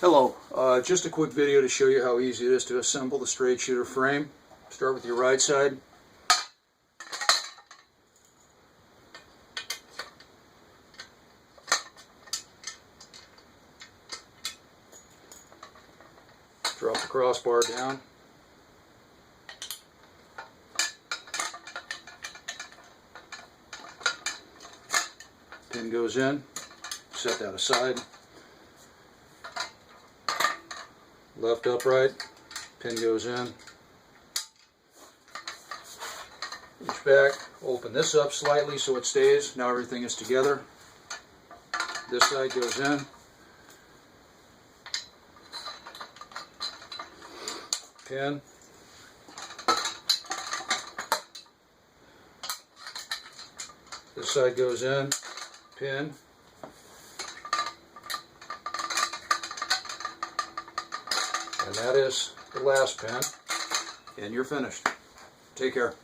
Hello, just a quick video to show you how easy it is to assemble the straight shooter frame. Start with your right side. Drop the crossbar down. Pin goes in. Set that aside. Left upright, pin goes in. Reach back, open this up slightly so it stays. Now everything is together. This side goes in. Pin. This side goes in. Pin. And that is the last pin, and you're finished. Take care.